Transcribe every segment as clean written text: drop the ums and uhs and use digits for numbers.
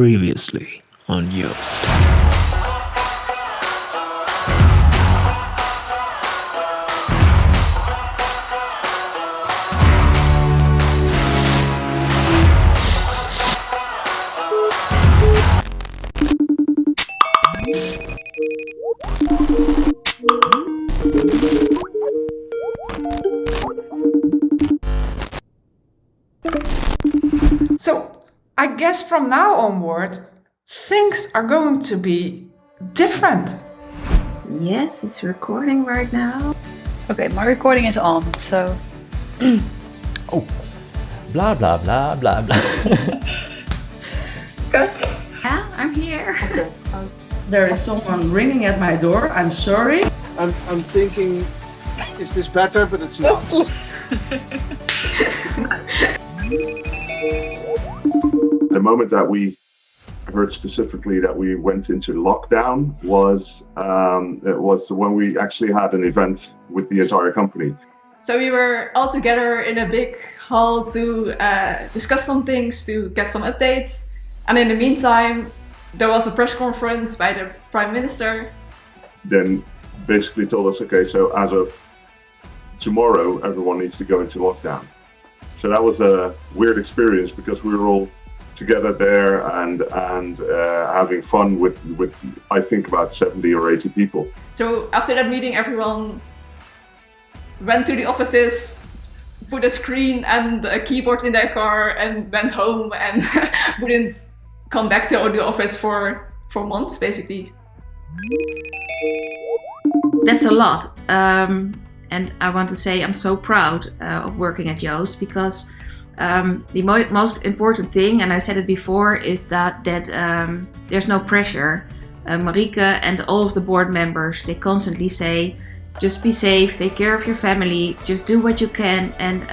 Previously on Yoast. So I guess from now onward, things are going to be different. Yes, it's recording right now. Okay, my recording is on, so... Oh, blah, blah, blah, blah, blah. Cut. Yeah, I'm here. Okay. There is someone ringing at my door. I'm sorry. I'm thinking, is this better? But it's not. The moment that we heard specifically that we went into lockdown was when we actually had an event with the entire company. So we were all together in a big hall to discuss some things, to get some updates. And in the meantime, there was a press conference by the Prime Minister. Then basically told us, okay, so as of tomorrow, everyone needs to go into lockdown. So that was a weird experience because we were all together there and having fun with I think about 70 or 80 people. So after that meeting, everyone went to the offices, put a screen and a keyboard in their car and went home and wouldn't come back to the office for months, basically. That's a lot. And I want to say I'm so proud of working at Yoast because the most important thing, and I said it before, is that there's no pressure. Marike and all of the board members, they constantly say, just be safe, take care of your family, just do what you can and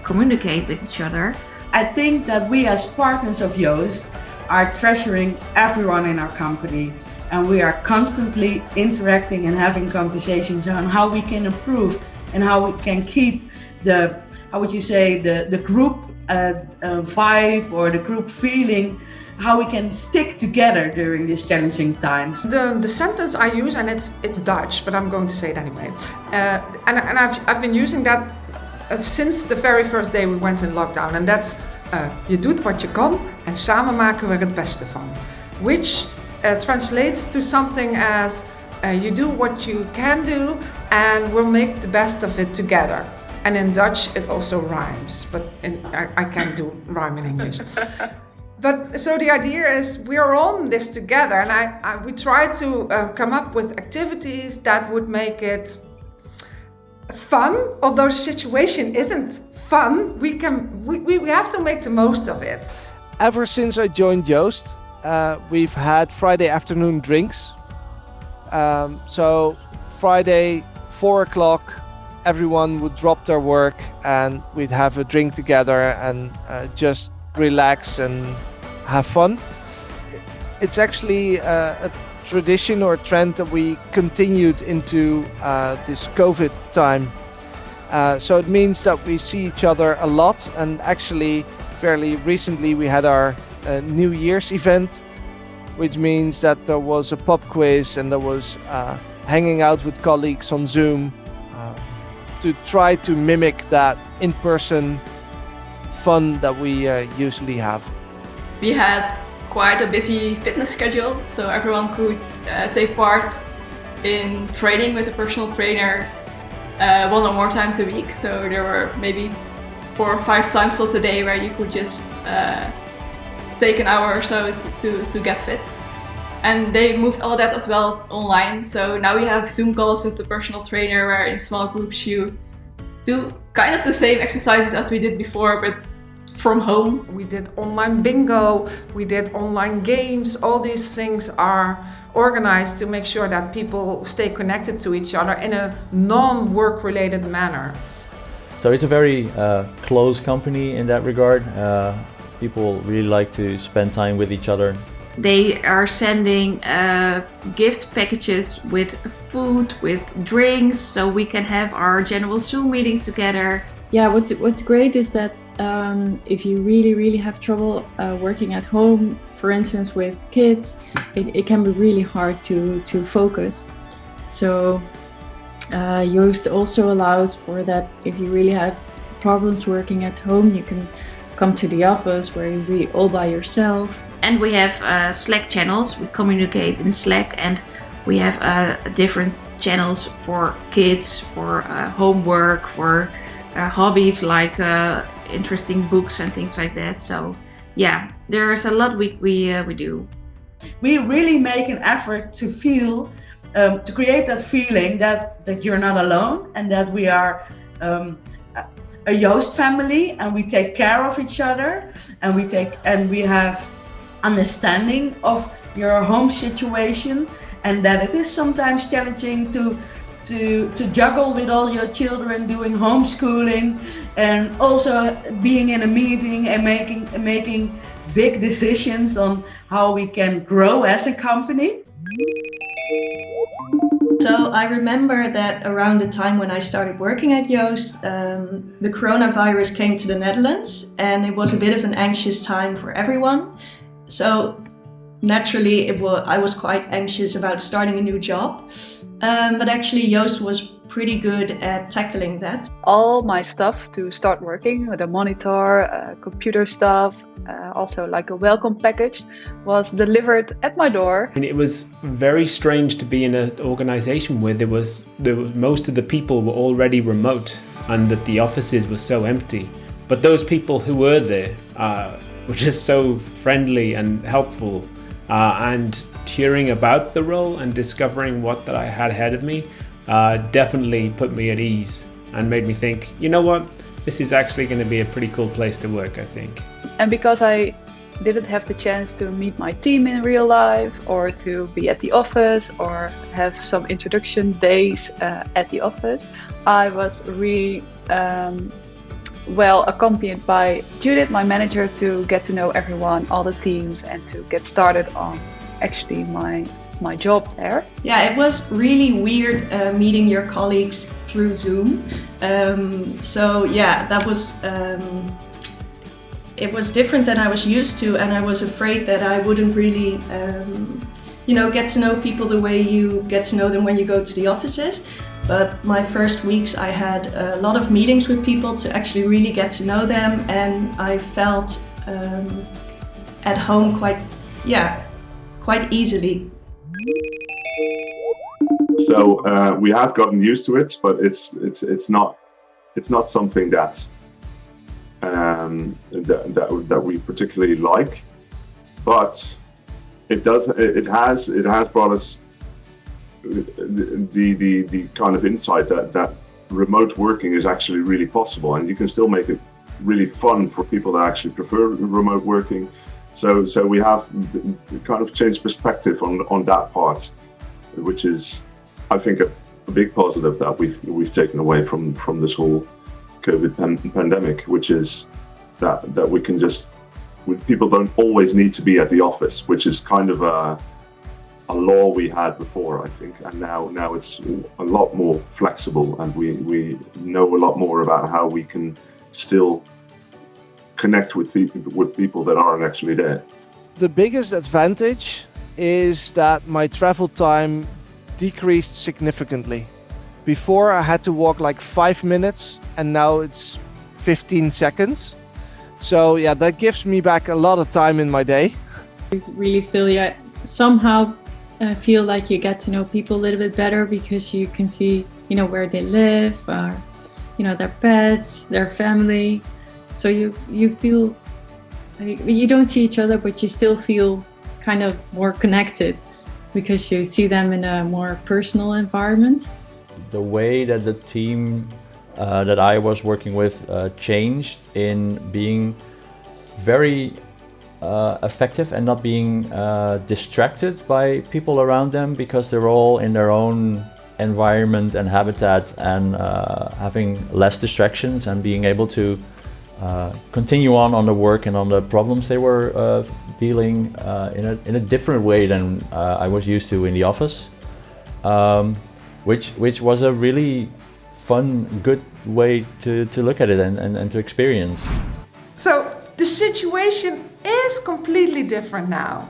communicate with each other. I think that we as partners of Yoast are treasuring everyone in our company. And we are constantly interacting and having conversations on how we can improve and how we can keep the group vibe or the group feeling, how we can stick together during these challenging times. The sentence I use, and it's Dutch, but I'm going to say it anyway. And I've been using that since the very first day we went in lockdown. And that's, je doet wat je kan en samen maken we er het beste van. Which translates to something as you do what you can do and we'll make the best of it together. And in Dutch it also rhymes, but I can't do rhyme in English. But so the idea is we're on this together, and we try to come up with activities that would make it fun. Although the situation isn't fun, we have to make the most of it. Ever since I joined Yoast, we've had Friday afternoon drinks. So Friday, 4 o'clock, everyone would drop their work and we'd have a drink together and just relax and have fun. It's actually a tradition or trend that we continued into this COVID time. So it means that we see each other a lot, and actually fairly recently we had our New Year's event, which means that there was a pub quiz and there was hanging out with colleagues on Zoom to try to mimic that in-person fun that we usually have. We had quite a busy fitness schedule, so everyone could take part in training with a personal trainer 1 or more times a week. So there were maybe 4 or 5 time slots a day where you could just take an hour or so to get fit. And they moved all that as well online. So now we have Zoom calls with the personal trainer where in small groups you do kind of the same exercises as we did before, but from home. We did online bingo, we did online games. All these things are organized to make sure that people stay connected to each other in a non-work related manner. So it's a very close company in that regard. People really like to spend time with each other. They are sending gift packages with food, with drinks, so we can have our general Zoom meetings together. Yeah, what's great is that if you really have trouble working at home, for instance, with kids, it can be really hard to focus. So Joost also allows for that. If you really have problems working at home, you can come to the office where you'll be all by yourself. And we have Slack channels. We communicate in Slack, and we have different channels for kids, for homework, for hobbies like interesting books and things like that. So yeah, there's a lot we do. We really make an effort to feel, to create that feeling that you're not alone, and that we are a Joost family, and we take care of each other, and we have understanding of your home situation, and that it is sometimes challenging to juggle with all your children doing homeschooling, and also being in a meeting and making big decisions on how we can grow as a company. So I remember that around the time when I started working at Joost, the coronavirus came to the Netherlands, and it was a bit of an anxious time for everyone. So naturally, I was quite anxious about starting a new job. But actually, Joost was pretty good at tackling that. All my stuff to start working, with a monitor, computer stuff, also like a welcome package, was delivered at my door. And it was very strange to be in an organization where most of the people were already remote, and that the offices were so empty. But those people who were there were just so friendly and helpful, and hearing about the role and discovering what that I had ahead of me definitely put me at ease and made me think, you know what, this is actually going to be a pretty cool place to work, I think. And because I didn't have the chance to meet my team in real life, or to be at the office, or have some introduction days at the office, I was really well accompanied by Judith, my manager, to get to know everyone, all the teams, and to get started on actually my job there. Yeah, it was really weird meeting your colleagues through Zoom. So yeah, that was it was different than I was used to, and I was afraid that I wouldn't really get to know people the way you get to know them when you go to the offices. But my first weeks I had a lot of meetings with people to actually really get to know them, and I felt at home quite easily. So we have gotten used to it, but it's not something that we particularly like. But it has brought us the kind of insight that remote working is actually really possible, and you can still make it really fun for people that actually prefer remote working. So we have kind of changed perspective on that part, which is, I think, a big positive that we've taken away from this whole COVID pandemic, which is that we can just, people don't always need to be at the office, which is kind of a law we had before, I think, and now it's a lot more flexible, and we know a lot more about how we can still connect with people that aren't actually there. The biggest advantage is that my travel time decreased significantly. Before I had to walk like 5 minutes, and now it's 15 seconds. So yeah, that gives me back a lot of time in my day. You really feel like you get to know people a little bit better, because you can see, where they live, or, their pets, their family. So you feel, you don't see each other, but you still feel kind of more connected, because you see them in a more personal environment. The way that the team that I was working with changed in being very effective and not being distracted by people around them, because they're all in their own environment and habitat, and having less distractions and being able to continue on the work and on the problems they were dealing in a different way than I was used to in the office, which was a really fun, good way to look at it and to experience. So the situation is completely different now.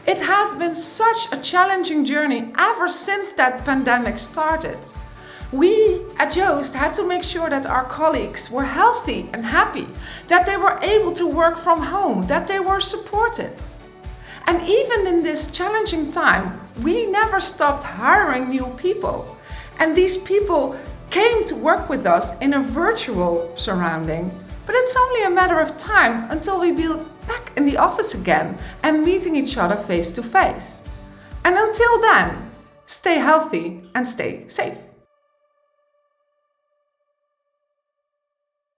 It has been such a challenging journey ever since that pandemic started. We at Joost had to make sure that our colleagues were healthy and happy, that they were able to work from home, that they were supported. And even in this challenging time, we never stopped hiring new people. And these people came to work with us in a virtual surrounding. But it's only a matter of time until we be back in the office again and meeting each other face to face. And until then, stay healthy and stay safe.